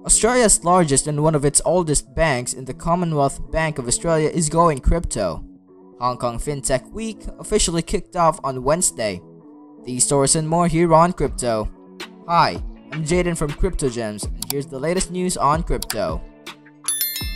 Australia's largest and one of its oldest banks in the Commonwealth Bank of Australia is going crypto. Hong Kong Fintech Week officially kicked off on Wednesday. These stories and more here on Crypto. Hi, I'm Jaden from CryptoGems, and here's the latest news on crypto.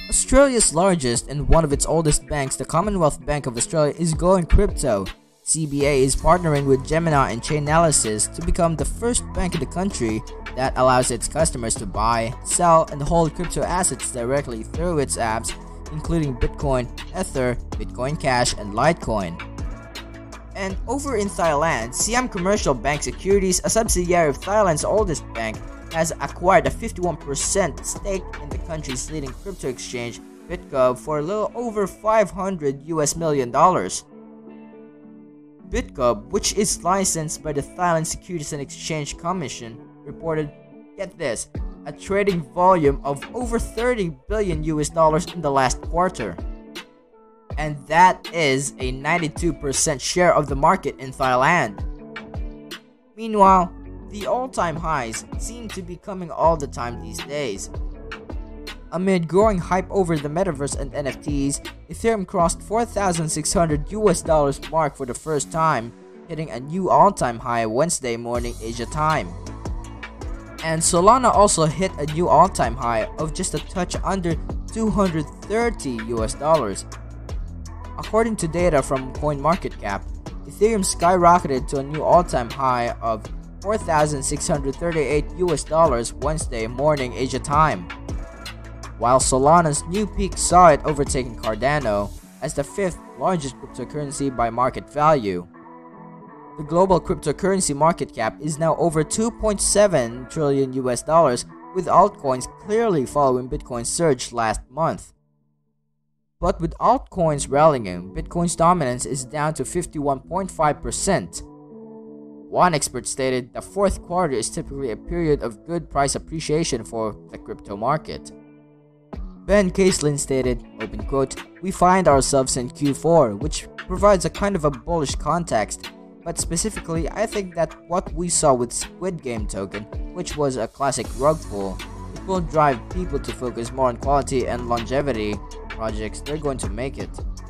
Australia's largest and one of its oldest banks, the Commonwealth Bank of Australia, is going crypto. CBA is partnering with Gemini and Chainalysis to become the first bank in the country that allows its customers to buy, sell, and hold crypto assets directly through its apps, including Bitcoin, Ether, Bitcoin Cash, and Litecoin. And over in Thailand, Siam Commercial Bank Securities, a subsidiary of Thailand's oldest bank, has acquired a 51% stake in the country's leading crypto exchange, BitGov, for a little over $500 million. BitGov, which is licensed by the Thailand Securities and Exchange Commission, reported, get this, a trading volume of over $30 billion in the last quarter. And that is a 92% share of the market in Thailand. Meanwhile, the all-time highs seem to be coming all the time these days. Amid growing hype over the metaverse and NFTs, Ethereum crossed $4,600 mark for the first time, hitting a new all-time high Wednesday morning Asia time. And Solana also hit a new all-time high of just a touch under $230. According to data from CoinMarketCap, Ethereum skyrocketed to a new all-time high of $4,638 Wednesday morning Asia time, while Solana's new peak saw it overtaking Cardano as the fifth largest cryptocurrency by market value. The global cryptocurrency market cap is now over $2.7 trillion, with altcoins clearly following Bitcoin's surge last month. But with altcoins rallying, Bitcoin's dominance is down to 51.5%. One expert stated the fourth quarter is typically a period of good price appreciation for the crypto market. Ben Caselin stated, open quote, "We find ourselves in Q4, which provides a kind of a bullish context, but specifically I think that what we saw with Squid Game token, which was a classic rug pull, it will drive people to focus more on quality and longevity projects. They're going to make it,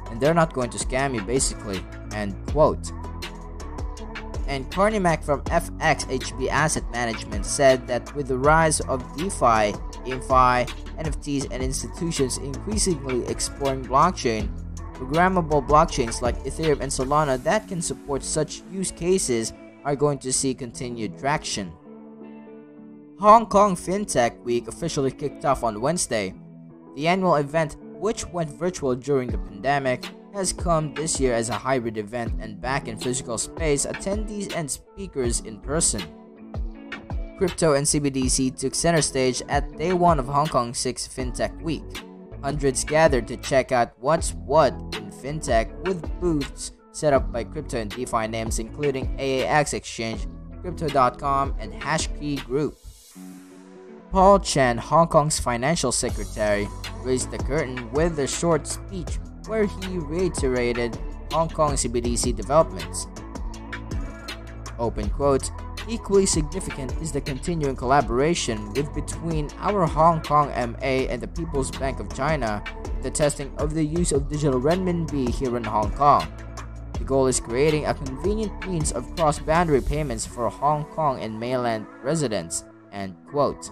and they're not going to scam you basically," end quote. And Carney Mack from FXHB Asset Management said that with the rise of DeFi, GameFi, NFTs, and institutions increasingly exploring blockchain, programmable blockchains like Ethereum and Solana that can support such use cases are going to see continued traction. Hong Kong Fintech Week officially kicked off on Wednesday. The annual event, which went virtual during the pandemic, has come this year as a hybrid event and back in physical space, attendees and speakers in person. Crypto and CBDC took center stage at day one of Hong Kong's 6th Fintech Week. Hundreds gathered to check out what's what in fintech, with booths set up by crypto and DeFi names including AAX Exchange, Crypto.com, and Hashkey Group. Paul Chan, Hong Kong's financial secretary, raised the curtain with a short speech where he reiterated Hong Kong CBDC developments. Open quote, "Equally significant is the continuing collaboration between our Hong Kong MA and the People's Bank of China, the testing of the use of digital renminbi here in Hong Kong. The goal is creating a convenient means of cross-boundary payments for Hong Kong and mainland residents," end quote.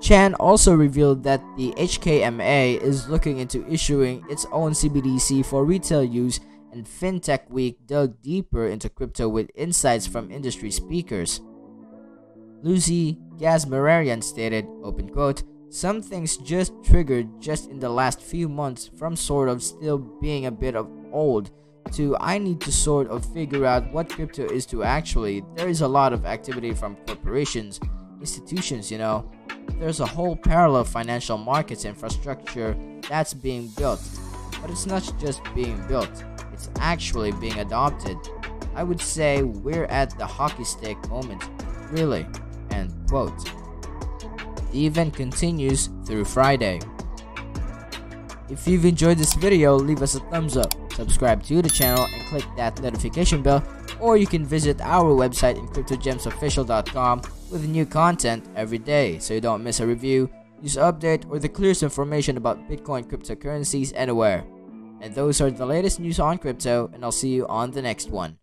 Chan also revealed that the HKMA is looking into issuing its own CBDC for retail use, and Fintech Week dug deeper into crypto with insights from industry speakers. Lucy Gazmararian stated, open quote, "Some things just triggered just in the last few months, from sort of still being a bit of old to I need to sort of figure out what crypto is to actually. There is a lot of activity from corporations, institutions, you know. There's a whole parallel financial markets infrastructure that's being built. But it's not just being built, it's actually being adopted. I would say we're at the hockey stick moment, really," end quote. The event continues through Friday. If you've enjoyed this video, leave us a thumbs up, subscribe to the channel, and click that notification bell, or you can visit our website in cryptogemsofficial.com, with new content every day so you don't miss a review, news update, or the clearest information about Bitcoin cryptocurrencies anywhere. And those are the latest news on crypto, and I'll see you on the next one.